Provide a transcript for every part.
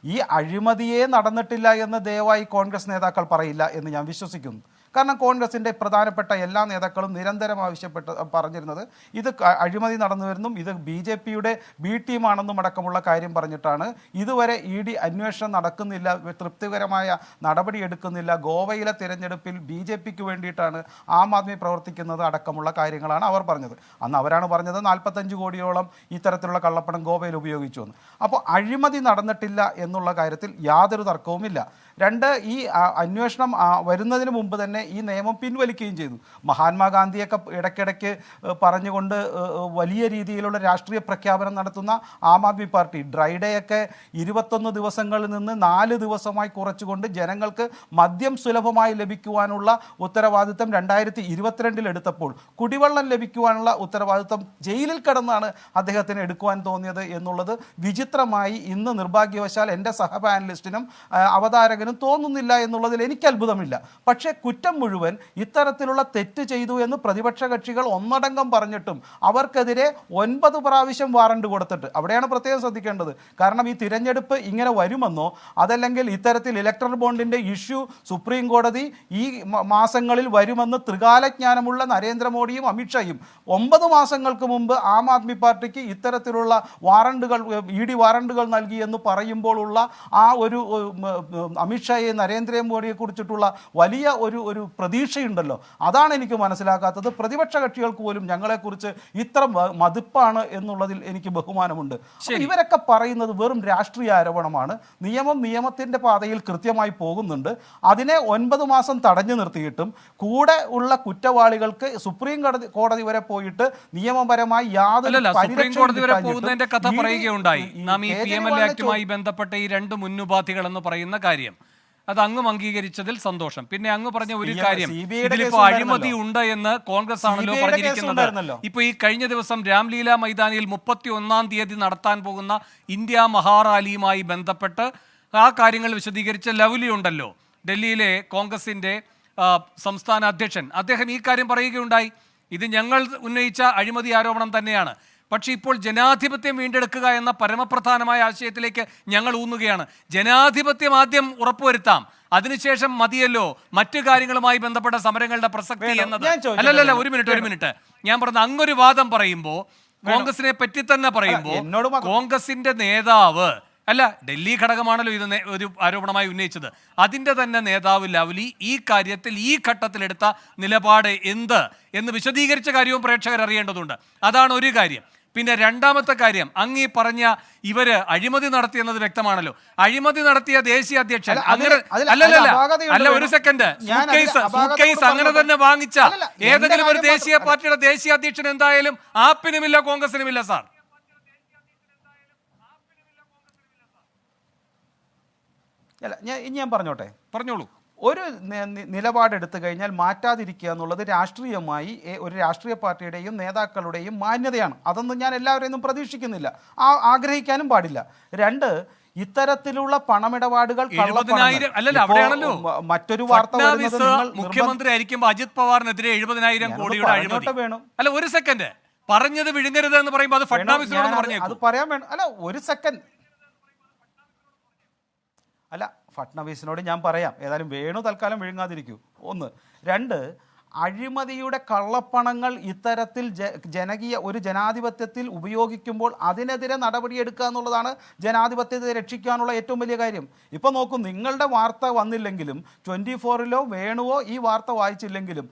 ഈ അഴിമതിയെ നടന്നിട്ടില്ല എന്ന് ദയവായി കോൺഗ്രസ് നേതാക്കൾ പറയില്ല എന്ന് ഞാൻ വിശ്വസിക്കുന്നു. കാരണം കോൺഗ്രസിൻ്റെ പ്രധാനപ്പെട്ട എല്ലാ നേതാക്കളും നിരന്തരം പറഞ്ഞിരുന്നത് ഇത് അഴിമതി നടന്നു വരുന്നും ഇത് BJPയുടെ B ടീമാണെന്നും അടക്കമുള്ള കാര്യം പറഞ്ഞിട്ടാണ്. ഇതുവരെ ED അന്വേഷണം നടക്കുന്നില്ല, തൃപ്തികരമായ നടപടി എടുക്കുന്നില്ല, ഗോവയിലെ തിരഞ്ഞെടുപ്പിൽ BJPക്ക് വേണ്ടിയിട്ടാണ് ആം ആദ്മി പ്രവർത്തിക്കുന്നത് അടക്കമുള്ള കാര്യങ്ങളാണ് അവർ പറഞ്ഞത്. അന്ന് അവരാണ് പറഞ്ഞത് 45 കോടിയോളം ഇത്തരത്തിലുള്ള കള്ളപ്പണം ഗോവയിൽ ഉപയോഗിച്ചു എന്ന്. അപ്പോൾ അഴിമതി നടന്നിട്ടില്ല എന്നുള്ള കാര്യത്തിൽ യാതൊരു തർക്കവുമില്ല. രണ്ട്, ഈ അന്വേഷണം വരുന്നതിന് മുമ്പ് തന്നെ ഈ നിയമം പിൻവലിക്കുകയും ചെയ്തു. മഹാത്മാഗാന്ധിയൊക്കെ ഇടയ്ക്കിടയ്ക്ക് പറഞ്ഞുകൊണ്ട് വലിയ രീതിയിലുള്ള രാഷ്ട്രീയ പ്രഖ്യാപനം നടത്തുന്ന Aam Aadmi party dry day ഒക്കെ 21 ദിവസങ്ങളിൽ നിന്ന് 4 ദിവസമായി കുറച്ചുകൊണ്ട് ജനങ്ങൾക്ക് മദ്യം സുലഭമായി ലഭിക്കുവാനുള്ള ഉത്തരവാദിത്തം 2022 എടുത്തപ്പോൾ കുടിവെള്ളം ലഭിക്കുവാനുള്ള ഉത്തരവാദിത്തം ജയിലിൽ കിടന്നാണ് അദ്ദേഹത്തിന് എടുക്കുവാൻ തോന്നിയത് എന്നുള്ളത് വിചിത്രമായി ഇന്ന് നിർഭാഗ്യവശാൽ എൻ്റെ സഹപാനലിസ്റ്റിനും അവതാരകനും തോന്നുന്നില്ല എന്നുള്ളതിൽ എനിക്ക് അത്ഭുതമില്ല. പക്ഷേ കുറ്റം മുഴുവൻ ഇത്തരത്തിലുള്ള തെറ്റ് ചെയ്തു എന്ന് പ്രതിപക്ഷ കക്ഷികൾ ഒന്നടങ്കം പറഞ്ഞിട്ടും അവർക്കെതിരെ 9 പ്രാവശ്യം വാറണ്ട് കൊടുത്തിട്ട്, അവിടെയാണ് പ്രത്യേകം ശ്രദ്ധിക്കേണ്ടത്. കാരണം ഈ തിരഞ്ഞെടുപ്പ് ഇങ്ങനെ വരുമെന്നോ അതല്ലെങ്കിൽ ഇത്തരത്തിൽ ഇലക്ട്രൽ ബോണ്ടിൻ്റെ ഇഷ്യൂ സുപ്രീം കോടതി ഈ മാസങ്ങളിൽ വരുമെന്ന് ത്രികാലജ്ഞാനമുള്ള നരേന്ദ്രമോദിയും അമിത്ഷായും 9 മാസങ്ങൾക്ക് മുമ്പ് ആം ആദ്മി പാർട്ടിക്ക് ഇത്തരത്തിലുള്ള വാറണ്ടുകൾ ED വാറണ്ടുകൾ നൽകി എന്ന് പറയുമ്പോഴുള്ള ആ ഒരു അമിത്ഷായെ നരേന്ദ്രമോദിയെ കുറിച്ചിട്ടുള്ള വലിയ ഒരു പ്രതീക്ഷയുണ്ടല്ലോ, അതാണ് എനിക്ക് മനസ്സിലാക്കാത്തത്. പ്രതിപക്ഷ കക്ഷികൾക്ക് പോലും ഞങ്ങളെക്കുറിച്ച് ഇത്ര മതിപ്പാണ് എന്നുള്ളതിൽ എനിക്ക് ബഹുമാനമുണ്ട്. ഇവരൊക്കെ പറയുന്നത് വെറും രാഷ്ട്രീയ ആരോപണമാണ്. നിയമത്തിൻ്റെ പാതയിൽ കൃത്യമായി പോകുന്നുണ്ട്. അതിനെ 9 മാസം തടഞ്ഞു നിർത്തിയിട്ടും കൂടെ ഉള്ള കുറ്റവാളികൾക്ക് സുപ്രീം കോടതി വരെ പോയിട്ട് നിയമപരമായി യാതൊരു പോകുന്നതിന്റെ കഥ പറയുകയുണ്ടായി. നാം ഈ PMLA ആക്ടുമായി ബന്ധപ്പെട്ട ഈ 2 മുന്നുപാധികൾ എന്ന് പറയുന്ന കാര്യം അത് അങ്ങും അംഗീകരിച്ചതിൽ സന്തോഷം. പിന്നെ അങ്ങ് പറഞ്ഞ ഒരു കാര്യം, ഇതിലിപ്പോ അഴിമതി ഉണ്ട് എന്ന് കോൺഗ്രസ് ആണല്ലോ പറഞ്ഞിരിക്കുന്നത്. ഇപ്പൊ ഈ കഴിഞ്ഞ ദിവസം രാംലീല മൈതാനിയിൽ 31-ാം തീയതി നടത്താൻ പോകുന്ന ഇന്ത്യ മഹാറാലിയുമായി ബന്ധപ്പെട്ട് ആ കാര്യങ്ങൾ വിശദീകരിച്ച ലവ്ലി ഉണ്ടല്ലോ, ഡൽഹിയിലെ കോൺഗ്രസിന്റെ സംസ്ഥാന അധ്യക്ഷൻ, അദ്ദേഹം ഈ കാര്യം പറയുകയുണ്ടായി. ഇത് ഞങ്ങൾ ഉന്നയിച്ച അഴിമതി ആരോപണം തന്നെയാണ്. പക്ഷേ ഇപ്പോൾ ജനാധിപത്യം വീണ്ടെടുക്കുക എന്ന പരമപ്രധാനമായ ആശയത്തിലേക്ക് ഞങ്ങൾ ഊന്നുകയാണ്. ജനാധിപത്യം ആദ്യം ഉറപ്പുവരുത്താം, അതിനുശേഷം മതിയല്ലോ മറ്റു കാര്യങ്ങളുമായി ബന്ധപ്പെട്ട സമരങ്ങളുടെ പ്രസക്തി എന്നത്. അല്ലല്ല, ഒരു മിനിറ്റ് ഞാൻ പറഞ്ഞ അങ്ങൊരു വാദം പറയുമ്പോൾ, കോൺഗ്രസിനെ പറ്റി തന്നെ പറയുമ്പോൾ, കോൺഗ്രസിന്റെ നേതാവ് അല്ല, ഡൽഹി ഘടകമാണല്ലോ ഇത് ഒരു ആരോപണമായി ഉന്നയിച്ചത്, അതിൻ്റെ തന്നെ നേതാവ് ലവ്ലി ഈ കാര്യത്തിൽ ഈ ഘട്ടത്തിലെടുത്ത നിലപാട് എന്ത് എന്ന് വിശദീകരിച്ച കാര്യവും പ്രേക്ഷകർ അറിയേണ്ടതുണ്ട്. അതാണ് ഒരു കാര്യം. പിന്നെ രണ്ടാമത്തെ കാര്യം, അങ്ങീ പറഞ്ഞ ഇവര് അഴിമതി നടത്തിയെന്നത് വ്യക്തമാണല്ലോ. അഴിമതി നടത്തിയ ദേശീയ അധ്യക്ഷൻ അല്ല, ഒരു സെക്കൻഡ്, സൂട്ട്കേസ് അങ്ങനെ തന്നെ വാങ്ങിച്ച ഏതെങ്കിലും ഒരു ദേശീയ പാർട്ടിയുടെ ദേശീയ അധ്യക്ഷൻ എന്തായാലും ആപ്പിനുമില്ല കോൺഗ്രസിനുമില്ല സാർ. ഞാൻ പറഞ്ഞോളൂ. ഒരു നിലപാടെടുത്തു കഴിഞ്ഞാൽ മാറ്റാതിരിക്കുക എന്നുള്ളത് രാഷ്ട്രീയമായി ഒരു രാഷ്ട്രീയ പാർട്ടിയുടെയും നേതാക്കളുടെയും മാന്യതയാണ്. അതൊന്നും ഞാൻ എല്ലാവരെയും പ്രതീക്ഷിക്കുന്നില്ല, ആഗ്രഹിക്കാനും പാടില്ല. രണ്ട്, ഇത്തരത്തിലുള്ള പണമിടപാടുകൾ മറ്റൊരു വാർത്ത മുഖ്യമന്ത്രി ആയിരിക്കുമ്പോൾ അജിത് പവാറിനെതിരെ 70,000 കോടിയുടെ അഴിമതി വേണം. അല്ല, ഒരു സെക്കൻഡ്, പറഞ്ഞത് വിഴുങ്ങരുത് എന്ന് പറയുമ്പോൾ അത് ഫഡ്നാവിസിനോട് പറഞ്ഞേക്കും. അത് പറയാൻ വേണം. അല്ല, ഒരു സെക്കൻഡ്, അല്ല, ഫട്നാവിസിനോട് ഞാൻ പറയാം. ഏതായാലും വേണു തൽക്കാലം വിഴുങ്ങാതിരിക്കൂ. ഒന്ന്. രണ്ട്, അഴിമതിയുടെ കള്ളപ്പണങ്ങൾ ഇത്തരത്തിൽ ഒരു ജനാധിപത്യത്തിൽ ഉപയോഗിക്കുമ്പോൾ അതിനെതിരെ നടപടിയെടുക്കുക എന്നുള്ളതാണ് ജനാധിപത്യത്തെ രക്ഷിക്കാനുള്ള ഏറ്റവും വലിയ കാര്യം. ഇപ്പോൾ നോക്കൂ, നിങ്ങളുടെ വാർത്ത വന്നില്ലെങ്കിലും 24-ലോ വേണുവോ ഈ വാർത്ത വായിച്ചില്ലെങ്കിലും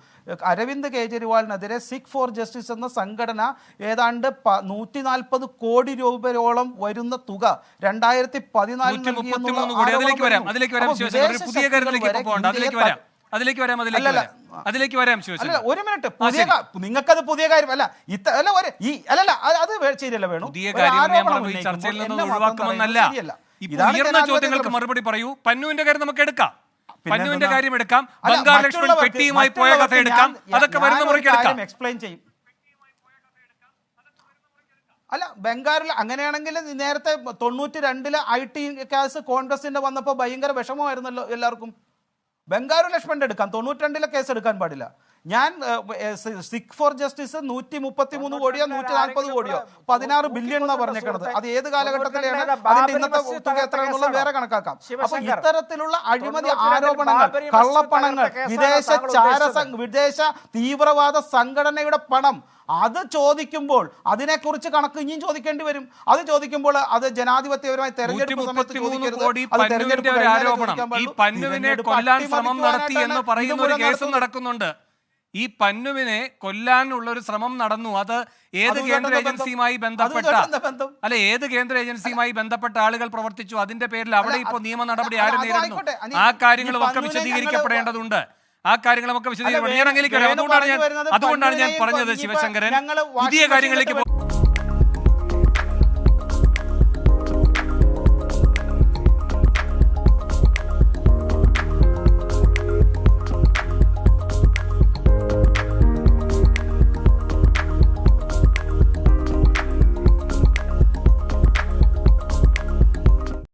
അരവിന്ദ് കെജ്രിവാളിനെതിരെ സിഖ് ഫോർ ജസ്റ്റിസ് എന്ന സംഘടന ഏതാണ്ട് 140 കോടി രൂപയോളം വരുന്ന തുക 2014 ഒരു മിനിറ്റ്, നിങ്ങൾക്കത് പുതിയ കാര്യമല്ല. അത് ശരിയല്ല വേണു. ചോദ്യങ്ങൾക്ക് മറുപടി പറയൂ. പന്നുവിന്റെ കാര്യം നമുക്ക് എടുക്കാം, പന്നുവിന്റെ കാര്യം എടുക്കാം, ബംഗാൾ ലക്ഷ്മൺ പെട്ടിയുമായി പോയ കഥ എടുക്കാം, അതൊക്കെ വരുന്ന മുറയ്ക്ക് എടുക്കാം, എക്സ്പ്ലെയിൻ ചെയ്യും. അല്ല, ബംഗാളിൽ അങ്ങനെയാണെങ്കിൽ നേരത്തെ 92-ലെ IT കേസ് കോൺഗ്രസിന്റെ വന്നപ്പോൾ ഭയങ്കര വിഷമമായിരുന്നല്ലോ എല്ലാവർക്കും. ബംഗാരു ലക്ഷ്മണന്റെ എടുക്കാം, 92-ലെ കേസ് എടുക്കാൻ പാടില്ല. ഞാൻ സിക്ക് ഫോർ ജസ്റ്റിസ് 133 കോടിയോ 140 കോടിയോ 16 ബില്യൺ എന്നാ പറഞ്ഞേക്കണത്. അത് ഏത് കാലഘട്ടത്തിലാണ്, അതിന്റെ ഇന്നത്തെ തുക എത്ര എന്നുള്ളത് വേറെ കണക്കാക്കാം. അപ്പൊ ഇത്തരത്തിലുള്ള അഴിമതി ആരോപണങ്ങൾ, കള്ളപ്പണങ്ങൾ, വിദേശ തീവ്രവാദ സംഘടനയുടെ പണം, അത് ചോദിക്കുമ്പോൾ അതിനെക്കുറിച്ച് കണക്ക് ഇനിയും ചോദിക്കേണ്ടി വരും. അത് ചോദിക്കുമ്പോൾ അത് ജനാധിപത്യപരമായി തെരഞ്ഞെടുപ്പ് സമയത്ത് ചോദിക്കരുത്. അത് തെരഞ്ഞെടുപ്പ് ഈ പന്നുവിനെ കൊല്ലാൻ ശ്രമം നടത്തി എന്ന് പറയുന്ന ഒരു കേസും നടക്കുന്നുണ്ട്. ഈ പന്നുവിനെ കൊല്ലാനുള്ള ഒരു ശ്രമം നടന്നു. അത് ഏത് കേന്ദ്ര ഏജൻസിയുമായി ബന്ധപ്പെട്ട ഏത് കേന്ദ്ര ഏജൻസിയുമായി ബന്ധപ്പെട്ട ആളുകൾ പ്രവർത്തിച്ചു, അതിന്റെ പേരിൽ അവിടെ ഇപ്പോൾ നിയമ നടപടി ആര് നേരിടുന്നു, ആ കാര്യങ്ങളും ഒക്കെ വിശദീകരിക്കപ്പെടേണ്ടതുണ്ട്. ആ കാര്യങ്ങളൊക്കെ വിശദീകരിക്കണം. അതുകൊണ്ടാണ് ഞാൻ പറഞ്ഞത് ശിവശങ്കരൻ, പുതിയ കാര്യങ്ങളിലേക്ക്